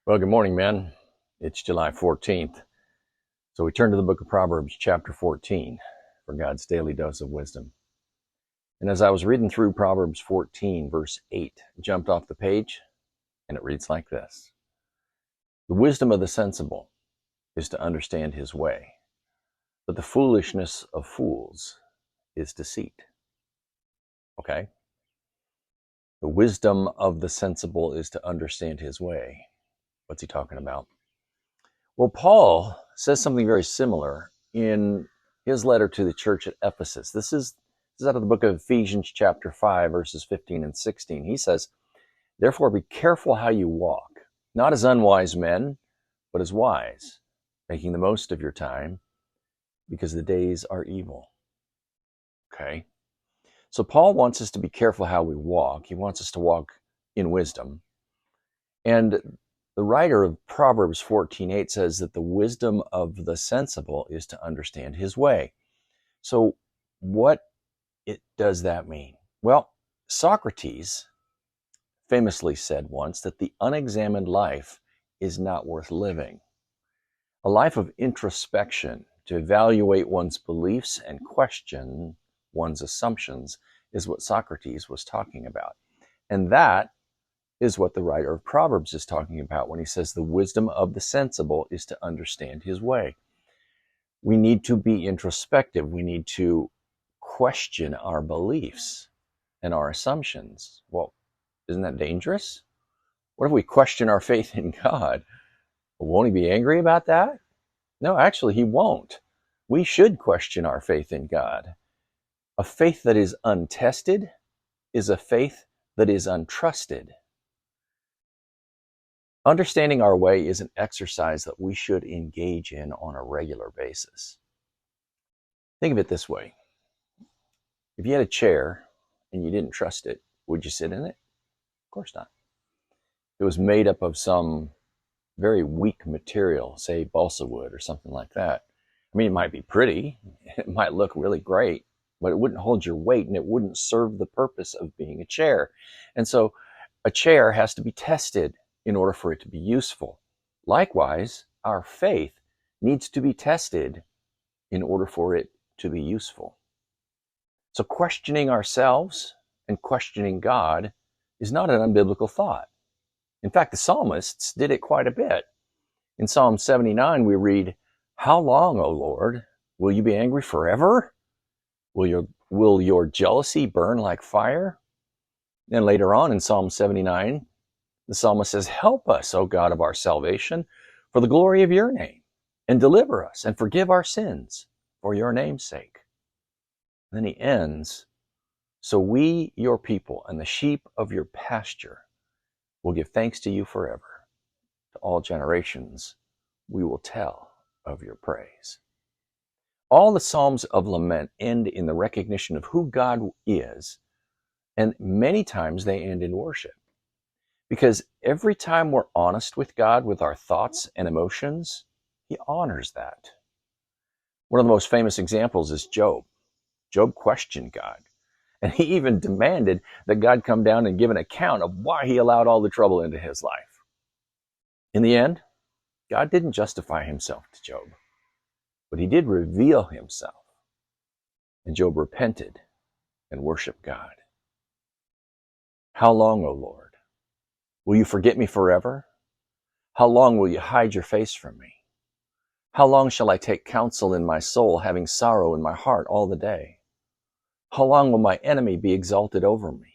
Well, good morning, men. It's July 14th. So we turn to the book of Proverbs, chapter 14, for God's daily dose of wisdom. And as I was reading through Proverbs 14, verse 8, jumped off the page, and it reads like this. The wisdom of the sensible is to understand his way, but the foolishness of fools is deceit. Okay? The wisdom of the sensible is to understand his way. What's he talking about? Well, Paul says something very similar in his letter to the church at Ephesus. This is out of the book of Ephesians chapter 5, verses 15 and 16. He says, therefore be careful how you walk, not as unwise men, but as wise, making the most of your time, because the days are evil. Okay? So Paul wants us to be careful how we walk. He wants us to walk in wisdom. And the writer of Proverbs 14:8 says that the wisdom of the sensible is to understand his way. So what does that mean? Well, Socrates famously said once that the unexamined life is not worth living. A life of introspection, to evaluate one's beliefs and question one's assumptions, is what Socrates was talking about. And that is what the writer of Proverbs is talking about when he says the wisdom of the sensible is to understand his way. We need to be introspective. We need to question our beliefs and our assumptions. Well, isn't that dangerous? What if we question our faith in God? Won't he be angry about that? No, actually, he won't. We should question our faith in God. A faith that is untested is a faith that is untrusted. Understanding our way is an exercise that we should engage in on a regular basis. Think of it this way. If you had a chair and you didn't trust it, would you sit in it? Of course not. It was made up of some very weak material, say balsa wood or something like that. I mean, it might be pretty, it might look really great, but it wouldn't hold your weight and it wouldn't serve the purpose of being a chair. And so a chair has to be tested in order for it to be useful. Likewise, our faith needs to be tested in order for it to be useful. So questioning ourselves and questioning God is not an unbiblical thought. In fact, the psalmists did it quite a bit. In Psalm 79, we read, how long, O Lord, will you be angry forever? Will your jealousy burn like fire? Then later on in Psalm 79, the psalmist says, help us, O God of our salvation, for the glory of your name, and deliver us and forgive our sins for your name's sake. And then he ends, so we, your people, and the sheep of your pasture will give thanks to you forever. To all generations, we will tell of your praise. All the Psalms of lament end in the recognition of who God is, and many times they end in worship. Because every time we're honest with God with our thoughts and emotions, he honors that. One of the most famous examples is Job. Job questioned God, and he even demanded that God come down and give an account of why he allowed all the trouble into his life. In the end, God didn't justify himself to Job, but he did reveal himself. And Job repented and worshiped God. How long, O Lord? Will you forget me forever? How long will you hide your face from me? How long shall I take counsel in my soul, having sorrow in my heart all the day? How long will my enemy be exalted over me?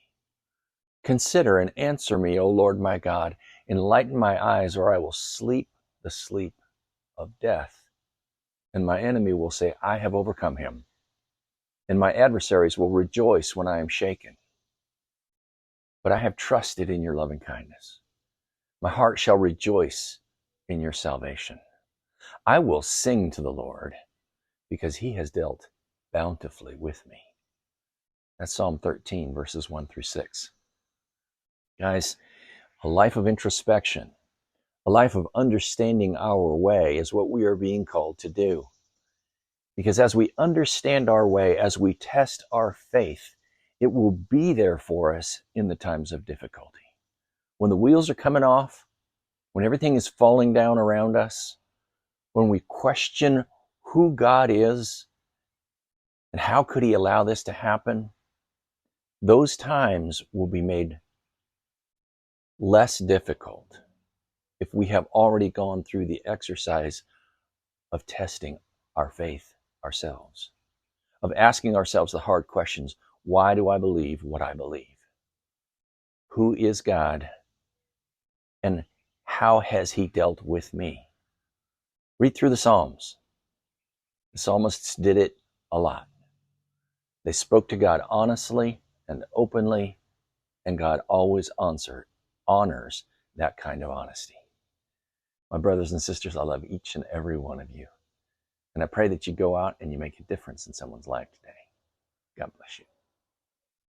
Consider and answer me, O Lord my God. Enlighten my eyes, or I will sleep the sleep of death. And my enemy will say, I have overcome him. And my adversaries will rejoice when I am shaken. But I have trusted in your loving kindness. My heart shall rejoice in your salvation. I will sing to the Lord because he has dealt bountifully with me. That's Psalm 13, verses 1 through 6. Guys, a life of introspection, a life of understanding our way is what we are being called to do. Because as we understand our way, as we test our faith, it will be there for us in the times of difficulty. When the wheels are coming off, when everything is falling down around us, when we question who God is and how could he allow this to happen, those times will be made less difficult if we have already gone through the exercise of testing our faith ourselves, of asking ourselves the hard questions. Why do I believe what I believe? Who is God? And how has he dealt with me? Read through the Psalms. The psalmists did it a lot. They spoke to God honestly and openly, and God always honors that kind of honesty. My brothers and sisters, I love each and every one of you. And I pray that you go out and you make a difference in someone's life today. God bless you.